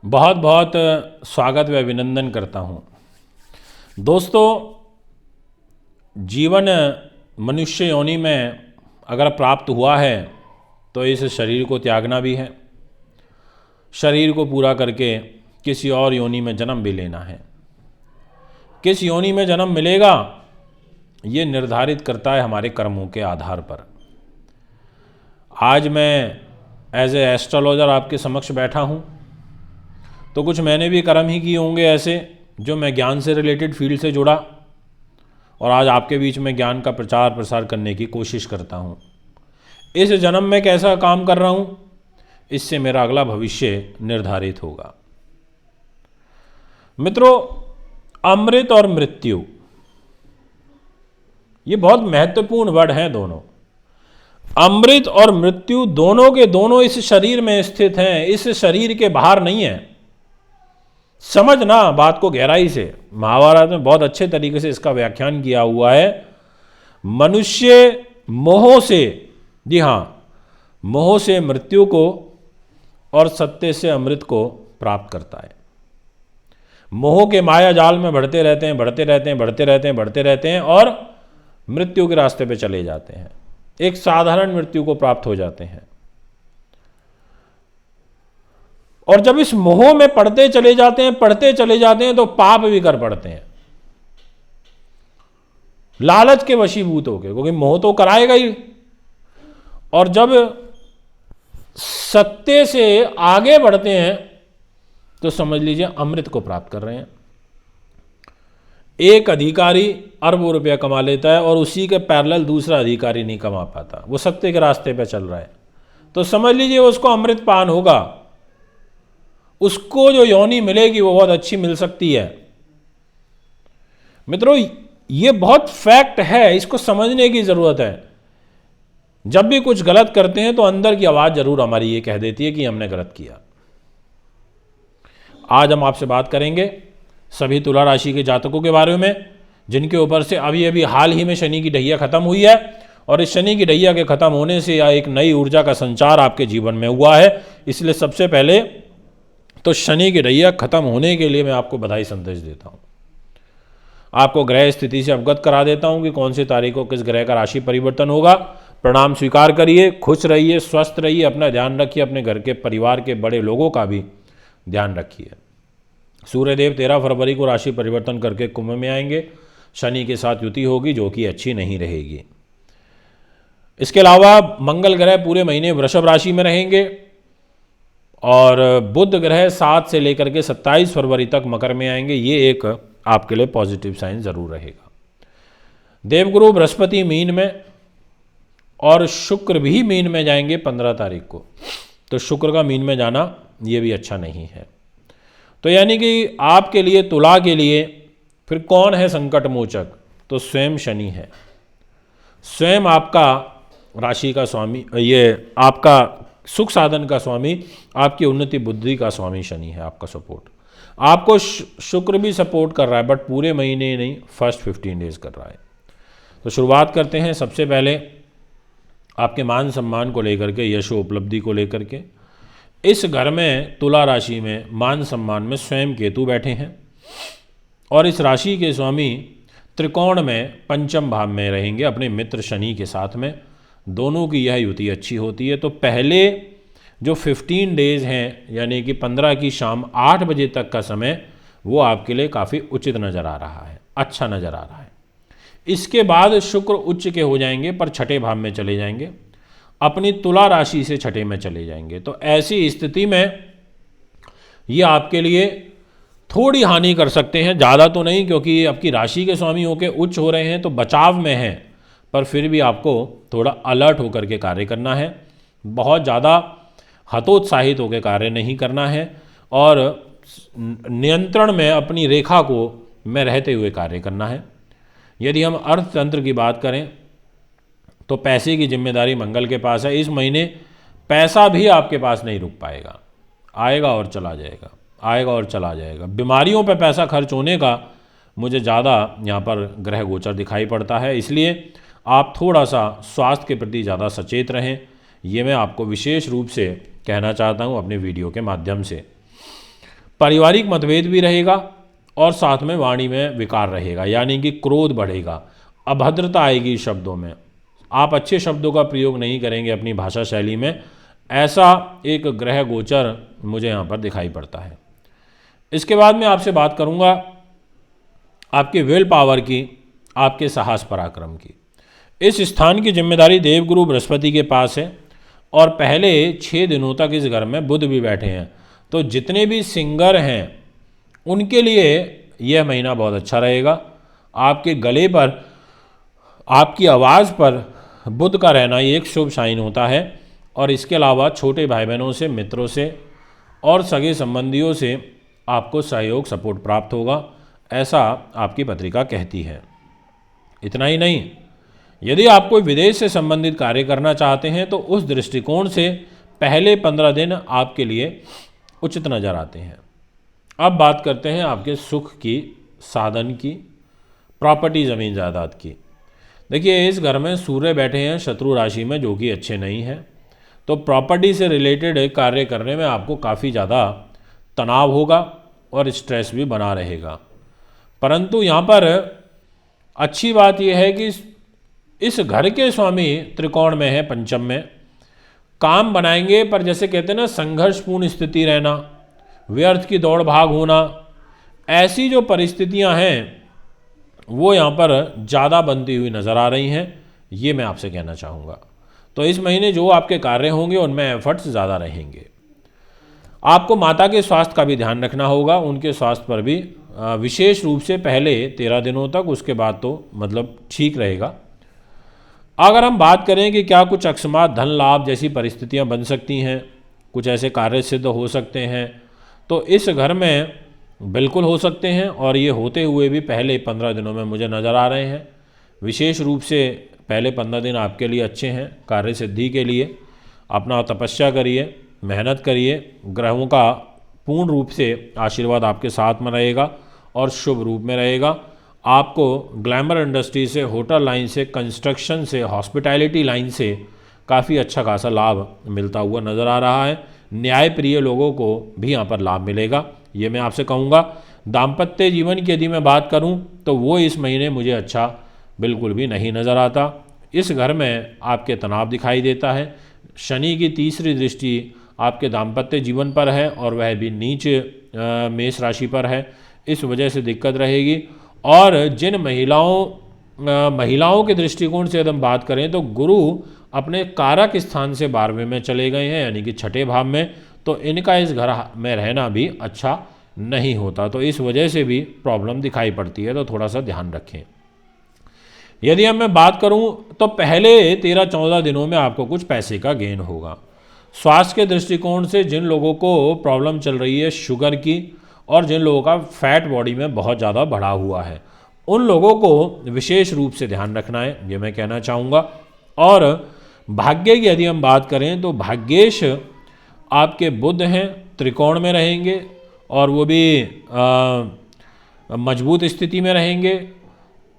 बहुत बहुत स्वागत व अभिनंदन करता हूँ। दोस्तों, जीवन मनुष्य योनि में अगर प्राप्त हुआ है तो इस शरीर को त्यागना भी है, शरीर को पूरा करके किसी और योनि में जन्म भी लेना है। किस योनि में जन्म मिलेगा ये निर्धारित करता है हमारे कर्मों के आधार पर। आज मैं एज ए एस्ट्रोलॉजर आपके समक्ष बैठा हूँ तो कुछ मैंने भी कर्म ही किए होंगे ऐसे जो मैं ज्ञान से रिलेटेड फील्ड से जुड़ा और आज आपके बीच में ज्ञान का प्रचार प्रसार करने की कोशिश करता हूँ। इस जन्म में कैसा काम कर रहा हूँ इससे मेरा अगला भविष्य निर्धारित होगा। मित्रों, अमृत और मृत्यु ये बहुत महत्वपूर्ण वर्ड हैं दोनों। अमृत और मृत्यु दोनों के दोनों इस शरीर में स्थित हैं, इस शरीर के बाहर नहीं है। समझना बात को गहराई से। महाभारत में बहुत अच्छे तरीके से इसका व्याख्यान किया हुआ है। मनुष्य मोह से, जी हाँ, मोह से मृत्यु को और सत्य से अमृत को प्राप्त करता है। मोह के माया जाल में बढ़ते रहते हैं, बढ़ते रहते हैं, बढ़ते रहते हैं, बढ़ते रहते हैं और मृत्यु के रास्ते पे चले जाते हैं। एक साधारण मृत्यु को प्राप्त हो जाते हैं। और जब इस मोह में पढ़ते चले जाते हैं, पढ़ते चले जाते हैं तो पाप भी कर पड़ते हैं, लालच के वशीभूत होकर, क्योंकि मोह तो कराएगा ही। और जब सत्य से आगे बढ़ते हैं तो समझ लीजिए अमृत को प्राप्त कर रहे हैं। एक अधिकारी अरबों रुपया कमा लेता है और उसी के पैरेलल दूसरा अधिकारी नहीं कमा पाता, वो सत्य के रास्ते पे चल रहा है, तो समझ लीजिए उसको अमृत पान होगा। उसको जो योनि मिलेगी वो बहुत अच्छी मिल सकती है। मित्रों, ये बहुत फैक्ट है, इसको समझने की जरूरत है। जब भी कुछ गलत करते हैं तो अंदर की आवाज जरूर हमारी ये कह देती है कि हमने गलत किया। आज हम आपसे बात करेंगे सभी तुला राशि के जातकों के बारे में, जिनके ऊपर से अभी अभी हाल ही में शनि की ढैया खत्म हुई है। और इस शनि की ढैया के खत्म होने से या एक नई ऊर्जा का संचार आपके जीवन में हुआ है। इसलिए सबसे पहले तो शनि की ढैया खत्म होने के लिए मैं आपको बधाई संदेश देता हूं। आपको ग्रह स्थिति से अवगत करा देता हूं कि कौन सी तारीख को किस ग्रह का राशि परिवर्तन होगा। प्रणाम स्वीकार करिए, खुश रहिए, स्वस्थ रहिए, अपना ध्यान रखिए, अपने घर के परिवार के बड़े लोगों का भी ध्यान रखिए। सूर्यदेव 13 फरवरी को राशि परिवर्तन करके कुंभ में आएंगे। शनि के साथ युति होगी जो कि अच्छी नहीं रहेगी। इसके अलावा मंगल ग्रह पूरे महीने वृषभ राशि में रहेंगे और बुध ग्रह 7 से लेकर के 27 फरवरी तक मकर में आएंगे। ये एक आपके लिए पॉजिटिव साइन जरूर रहेगा। देवगुरु बृहस्पति मीन में और शुक्र भी मीन में जाएंगे 15 तारीख को, तो शुक्र का मीन में जाना ये भी अच्छा नहीं है। तो यानी कि आपके लिए, तुला के लिए फिर कौन है संकट मोचक, तो स्वयं शनि है। स्वयं आपका राशि का स्वामी, ये आपका सुख साधन का स्वामी, आपकी उन्नति बुद्धि का स्वामी शनि है। आपका सपोर्ट, आपको शुक्र भी सपोर्ट कर रहा है, बट पूरे महीने नहीं, फर्स्ट 15 डेज कर रहा है। तो शुरुआत करते हैं। सबसे पहले आपके मान सम्मान को लेकर के, यशो उपलब्धि को लेकर के। इस घर में तुला राशि में मान सम्मान में स्वयं केतु बैठे हैं और इस राशि के स्वामी त्रिकोण में पंचम भाव में रहेंगे अपने मित्र शनि के साथ में। दोनों की यह युति अच्छी होती है। तो पहले जो 15 डेज हैं, यानी कि 15 की शाम 8 बजे तक का समय, वो आपके लिए काफ़ी उचित नज़र आ रहा है, अच्छा नज़र आ रहा है। इसके बाद शुक्र उच्च के हो जाएंगे पर छठे भाव में चले जाएंगे, अपनी तुला राशि से छठे में चले जाएंगे। तो ऐसी स्थिति में ये आपके लिए थोड़ी हानि कर सकते हैं, ज़्यादा तो नहीं, क्योंकि आपकी राशि के स्वामी होकर उच्च हो रहे हैं तो बचाव में हैं, पर फिर भी आपको थोड़ा अलर्ट होकर के कार्य करना है। बहुत ज़्यादा हतोत्साहित होकर कार्य नहीं करना है और नियंत्रण में अपनी रेखा को में रहते हुए कार्य करना है। यदि हम अर्थतंत्र की बात करें तो पैसे की जिम्मेदारी मंगल के पास है। इस महीने पैसा भी आपके पास नहीं रुक पाएगा, आएगा और चला जाएगा, आएगा और चला जाएगा। बीमारियों पर पैसा खर्च होने का मुझे ज़्यादा यहाँ पर ग्रह गोचर दिखाई पड़ता है, इसलिए आप थोड़ा सा स्वास्थ्य के प्रति ज़्यादा सचेत रहें। ये मैं आपको विशेष रूप से कहना चाहता हूँ अपने वीडियो के माध्यम से। पारिवारिक मतभेद भी रहेगा और साथ में वाणी में विकार रहेगा, यानी कि क्रोध बढ़ेगा, अभद्रता आएगी शब्दों में, आप अच्छे शब्दों का प्रयोग नहीं करेंगे अपनी भाषा शैली में। ऐसा एक ग्रह गोचर मुझे यहाँ पर दिखाई पड़ता है। इसके बाद मैं आपसे बात करूँगा आपके विल पावर की, आपके साहस पराक्रम की। इस स्थान की जिम्मेदारी देवगुरु बृहस्पति के पास है और पहले 6 दिनों तक इस घर में बुध भी बैठे हैं। तो जितने भी सिंगर हैं उनके लिए यह महीना बहुत अच्छा रहेगा। आपके गले पर, आपकी आवाज़ पर बुध का रहना ये एक शुभ साइन होता है। और इसके अलावा छोटे भाई बहनों से, मित्रों से और सगे संबंधियों से आपको सहयोग, सपोर्ट प्राप्त होगा, ऐसा आपकी पत्रिका कहती है। इतना ही नहीं, यदि आप कोई विदेश से संबंधित कार्य करना चाहते हैं तो उस दृष्टिकोण से पहले 15 दिन आपके लिए उचित नज़र आते हैं। अब बात करते हैं आपके सुख की, साधन की, प्रॉपर्टी, ज़मीन जायदाद की। देखिए, इस घर में सूर्य बैठे हैं शत्रु राशि में, जो कि अच्छे नहीं हैं। तो प्रॉपर्टी से रिलेटेड कार्य करने में आपको काफ़ी ज़्यादा तनाव होगा और स्ट्रेस भी बना रहेगा। परंतु यहाँ पर अच्छी बात यह है कि इस घर के स्वामी त्रिकोण में है, पंचम में, काम बनाएंगे, पर जैसे कहते हैं ना, संघर्षपूर्ण स्थिति रहना, व्यर्थ की दौड़ भाग होना, ऐसी जो परिस्थितियां हैं वो यहाँ पर ज़्यादा बनती हुई नज़र आ रही हैं, ये मैं आपसे कहना चाहूँगा। तो इस महीने जो आपके कार्य होंगे उनमें एफर्ट्स ज़्यादा रहेंगे। आपको माता के स्वास्थ्य का भी ध्यान रखना होगा, उनके स्वास्थ्य पर भी विशेष रूप से पहले 13 दिनों तक, उसके बाद तो मतलब ठीक रहेगा। अगर हम बात करें कि क्या कुछ अकस्मात धन लाभ जैसी परिस्थितियां बन सकती हैं, कुछ ऐसे कार्य सिद्ध हो सकते हैं, तो इस घर में बिल्कुल हो सकते हैं और ये होते हुए भी पहले 15 दिनों में मुझे नज़र आ रहे हैं। विशेष रूप से पहले 15 दिन आपके लिए अच्छे हैं कार्य सिद्धि के लिए। अपना तपस्या करिए, मेहनत करिए, ग्रहों का पूर्ण रूप से आशीर्वाद आपके साथ में रहेगा और शुभ रूप में रहेगा। आपको ग्लैमर इंडस्ट्री से, होटल लाइन से, कंस्ट्रक्शन से, हॉस्पिटैलिटी लाइन से काफ़ी अच्छा खासा लाभ मिलता हुआ नज़र आ रहा है। न्याय प्रिय लोगों को भी यहाँ पर लाभ मिलेगा, ये मैं आपसे कहूँगा। दाम्पत्य जीवन की यदि मैं बात करूँ तो वो इस महीने मुझे अच्छा बिल्कुल भी नहीं नज़र आता। इस घर में आपके तनाव दिखाई देता है। शनि की तीसरी दृष्टि आपके दाम्पत्य जीवन पर है और वह भी नीच मेष राशि पर है, इस वजह से दिक्कत रहेगी। और जिन महिलाओं के दृष्टिकोण से यदि हम बात करें तो गुरु अपने कारक स्थान से 12वें में चले गए हैं, यानी कि छठे भाव में, तो इनका इस घर में रहना भी अच्छा नहीं होता। तो इस वजह से भी प्रॉब्लम दिखाई पड़ती है, तो थोड़ा सा ध्यान रखें। यदि हम मैं बात करूं तो पहले 13-14 दिनों में आपको कुछ पैसे का गेन होगा। स्वास्थ्य के दृष्टिकोण से जिन लोगों को प्रॉब्लम चल रही है शुगर की, और जिन लोगों का फैट बॉडी में बहुत ज़्यादा बढ़ा हुआ है, उन लोगों को विशेष रूप से ध्यान रखना है, ये मैं कहना चाहूँगा। और भाग्य की यदि हम बात करें तो भाग्येश आपके बुध हैं, त्रिकोण में रहेंगे और वो भी मजबूत स्थिति में रहेंगे,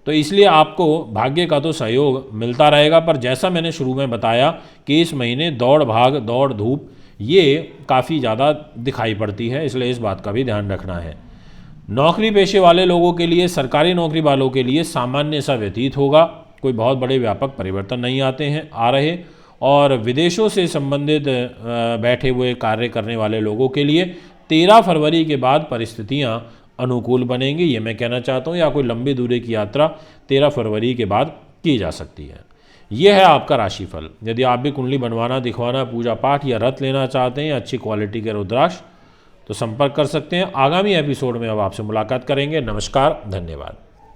तो इसलिए आपको भाग्य का तो सहयोग मिलता रहेगा। पर जैसा मैंने शुरू में बताया कि इस महीने दौड़ भाग, दौड़ धूप ये काफ़ी ज़्यादा दिखाई पड़ती है, इसलिए इस बात का भी ध्यान रखना है। नौकरी पेशे वाले लोगों के लिए, सरकारी नौकरी वालों के लिए सामान्य सा व्यतीत होगा, कोई बहुत बड़े व्यापक परिवर्तन नहीं आ रहे। और विदेशों से संबंधित बैठे हुए कार्य करने वाले लोगों के लिए 13 फरवरी के बाद परिस्थितियां अनुकूल बनेंगी, ये मैं कहना चाहता हूँ। या कोई लंबी दूरी की यात्रा 13 फरवरी के बाद की जा सकती है। यह है आपका राशिफल। यदि आप भी कुंडली बनवाना, दिखवाना, पूजा पाठ या रथ लेना चाहते हैं या अच्छी क्वालिटी के रुद्राक्ष, तो संपर्क कर सकते हैं। आगामी एपिसोड में अब आपसे मुलाकात करेंगे। नमस्कार, धन्यवाद।